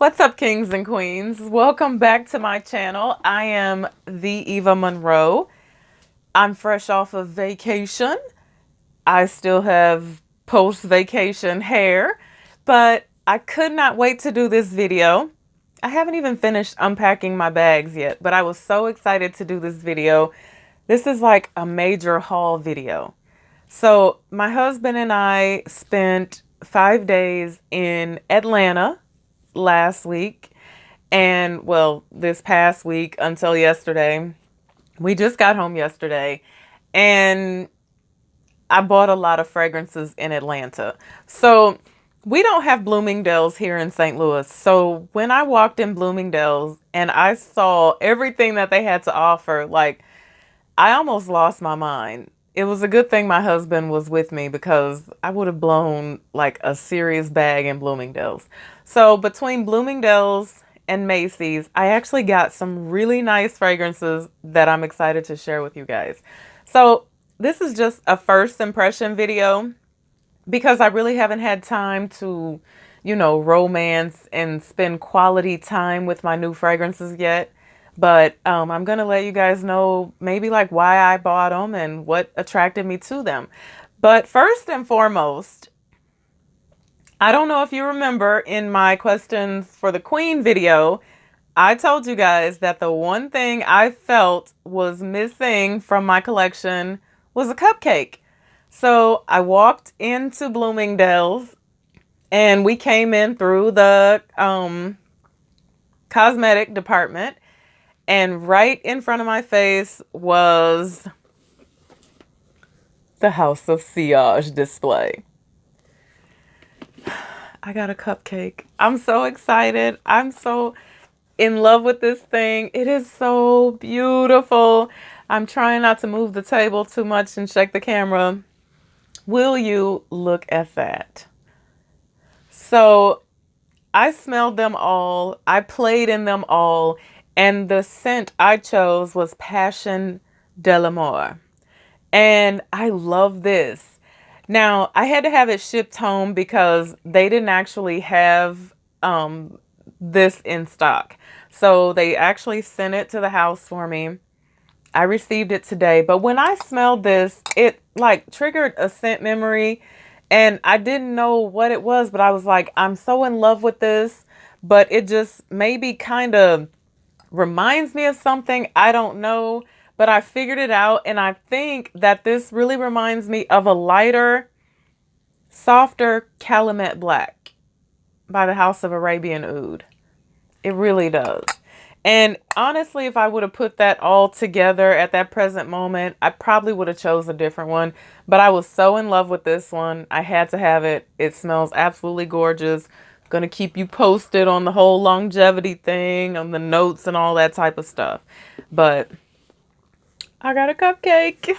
What's up, kings and queens? Welcome back to my channel. I am the Eva Monroe. I'm fresh off of vacation. I still have post-vacation hair, but I could not wait to do this video. I haven't even finished unpacking my bags yet, but I was so excited to do this video. This is like a major haul video. So my husband and I spent 5 days in Atlanta last week, and well, this past week until yesterday. We just got home yesterday, and I bought a lot of fragrances in Atlanta. So we don't have Bloomingdale's here in St. Louis. So when I walked in Bloomingdale's and I saw everything that they had to offer, like, I almost lost my mind. It was a good thing my husband was with me because I would have blown like a serious bag in Bloomingdale's. So between Bloomingdale's and Macy's, I actually got some really nice fragrances that I'm excited to share with you guys. So this is just a first impression video because I really haven't had time to, romance and spend quality time with my new fragrances yet. But I'm going to let you guys know maybe like why I bought them and what attracted me to them. But first and foremost, I don't know if you remember in my questions for the Queen video, I told you guys that the one thing I felt was missing from my collection was a cupcake. So I walked into Bloomingdale's and we came in through the cosmetic department. And right in front of my face was the House of Sillage display. I got a cupcake. I'm so excited. I'm so in love with this thing. It is so beautiful. I'm trying not to move the table too much and shake the camera. Will you look at that? So I smelled them all. I played in them all. And the scent I chose was Passion de l'Amour. And I love this. Now, I had to have it shipped home because they didn't actually have this in stock. So they actually sent it to the house for me. I received it today. But when I smelled this, it like triggered a scent memory. And I didn't know what it was, but I was like, I'm so in love with this. But it just maybe kind of reminds me of something. I don't know, but I figured it out. And I think that this really reminds me of a lighter, softer Calumet Black by the House of Arabian Oud. It really does. And honestly, if I would have put that all together at that present moment, I probably would have chose a different one. But I was so in love with this one. I had to have it. It smells absolutely gorgeous. Going to keep you posted on the whole longevity thing, on the notes and all that type of stuff. But I got a cupcake.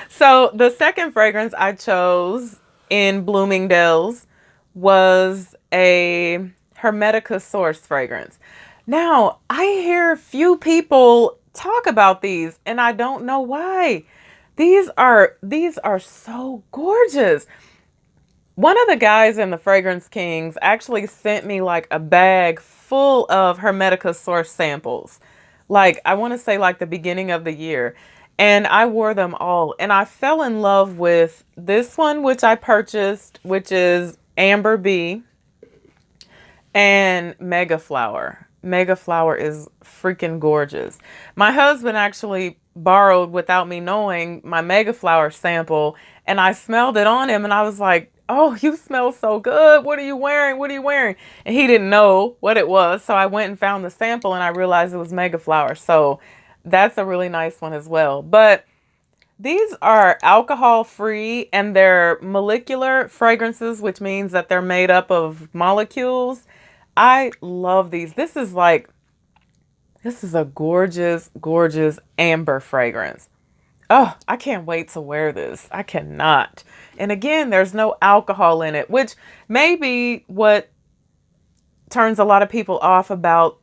So the second fragrance I chose in Bloomingdale's was a Hermetica Source fragrance. Now, I hear few people talk about these and I don't know why. These are so gorgeous. One of the guys in the Fragrance Kings actually sent me like a bag full of Hermetica Source samples. Like, I want to say like the beginning of the year. And I wore them all. And I fell in love with this one, which I purchased, which is Amber Bee and Mega Flower. Mega Flower is freaking gorgeous. My husband actually borrowed, without me knowing, my Mega Flower sample. And I smelled it on him and I was like, oh, you smell so good. What are you wearing? What are you wearing? And he didn't know what it was. So I went and found the sample and I realized it was Mega Flower. So that's a really nice one as well. But these are alcohol free and they're molecular fragrances, which means that they're made up of molecules. I love these. This is a gorgeous, gorgeous amber fragrance. Oh, I can't wait to wear this. I cannot. And again, there's no alcohol in it, which may be what turns a lot of people off about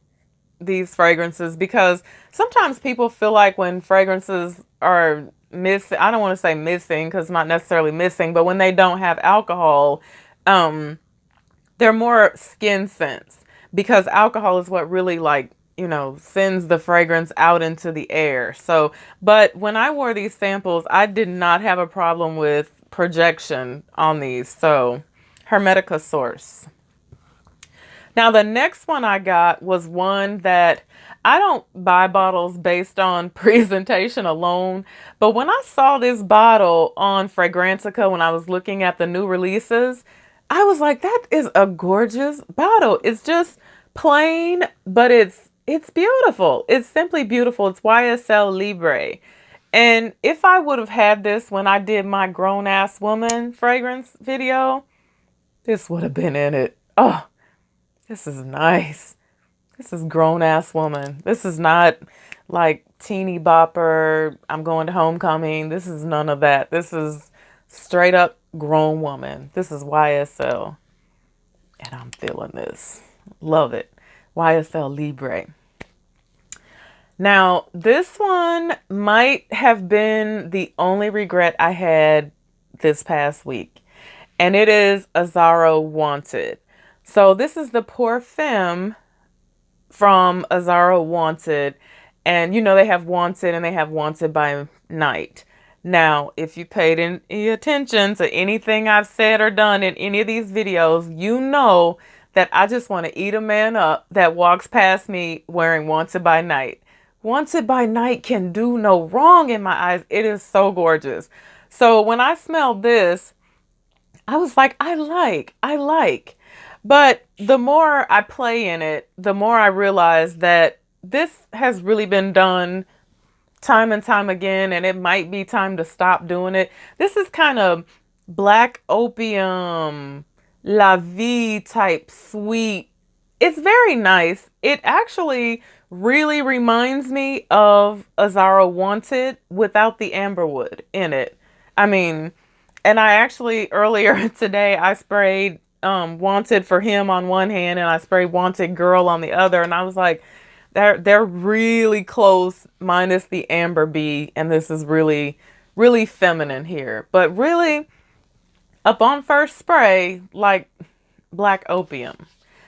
these fragrances, because sometimes people feel like when fragrances are missing, I don't want to say missing because it's not necessarily missing, but when they don't have alcohol, They're more skin scents because alcohol is what really like, sends the fragrance out into the air. So, but when I wore these samples, I did not have a problem with projection on these. So, Hermetica Source. Now, the next one I got was one that I don't buy bottles based on presentation alone, but when I saw this bottle on Fragrantica when I was looking at the new releases, I was like, that is a gorgeous bottle. It's just plain, but it's beautiful. It's simply beautiful. It's YSL Libre. And if I would have had this when I did my grown ass woman fragrance video, this would have been in it. Oh, this is nice. This is grown ass woman. This is not like teeny bopper. I'm going to homecoming. This is none of that. This is straight up grown woman. This is YSL. And I'm feeling this. Love it. YSL Libre. Now, this one might have been the only regret I had this past week. And it is Azzaro Wanted. So this is the Pour Femme from Azzaro Wanted. And they have Wanted and they have Wanted by Night. Now, if you paid any attention to anything I've said or done in any of these videos, you know that I just want to eat a man up that walks past me wearing Wanted by Night. Wanted by Night can do no wrong in my eyes. It is so gorgeous. So when I smelled this, I was like, I like. But the more I play in it, the more I realize that this has really been done time and time again, and it might be time to stop doing it. This is kind of black opium, La Vie type sweet. It's very nice. It actually really reminds me of Azzaro Wanted without the amberwood in it. I mean, and I actually earlier today I sprayed Wanted for him on one hand and I sprayed Wanted Girl on the other, and I was like, they're really close minus the amber bee, and this is really, really feminine here. But really, upon first spray, like black opium.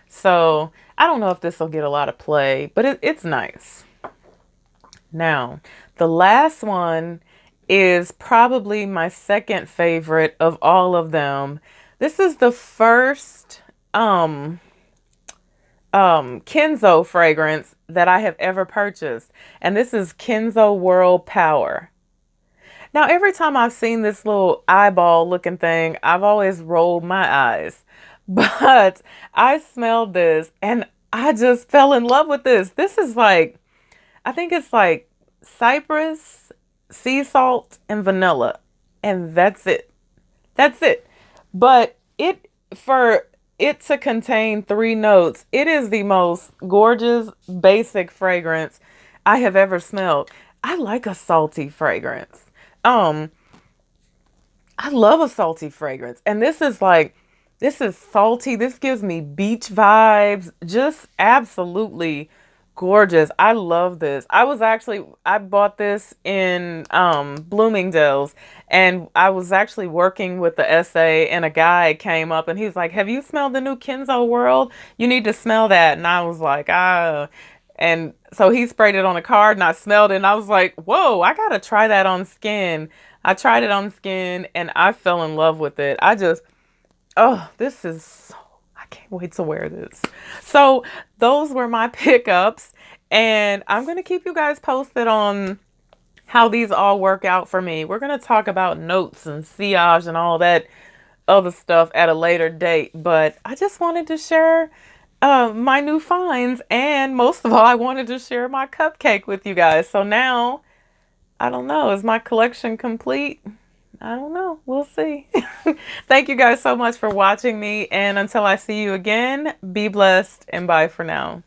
So I don't know if this will get a lot of play, but it's nice. Now, the last one is probably my second favorite of all of them. This is the first Kenzo fragrance that I have ever purchased. And this is Kenzo World Power. Now, every time I've seen this little eyeball looking thing, I've always rolled my eyes. But I smelled this and I just fell in love with this. This is like, I think it's like cypress, sea salt, and vanilla. And that's it. That's it. But for it to contain 3 notes, it is the most gorgeous, basic fragrance I have ever smelled. I like a salty fragrance. I love a salty fragrance. And this is salty. This gives me beach vibes. Just absolutely gorgeous. I love this. I bought this in Bloomingdale's, and I was actually working with the essay, and a guy came up and he was like, have you smelled the new Kenzo World? You need to smell that. And I was like, ah. And so he sprayed it on a card and I smelled it and I was like, whoa, I gotta try that on skin. I tried it on skin and I fell in love with it. Oh, this is so, I can't wait to wear this. So those were my pickups, and I'm going to keep you guys posted on how these all work out for me. We're going to talk about notes and sillage and all that other stuff at a later date, but I just wanted to share my new finds, and most of all, I wanted to share my cupcake with you guys. So now, I don't know, is my collection complete? I don't know. We'll see. Thank you guys so much for watching me. And until I see you again, be blessed and bye for now.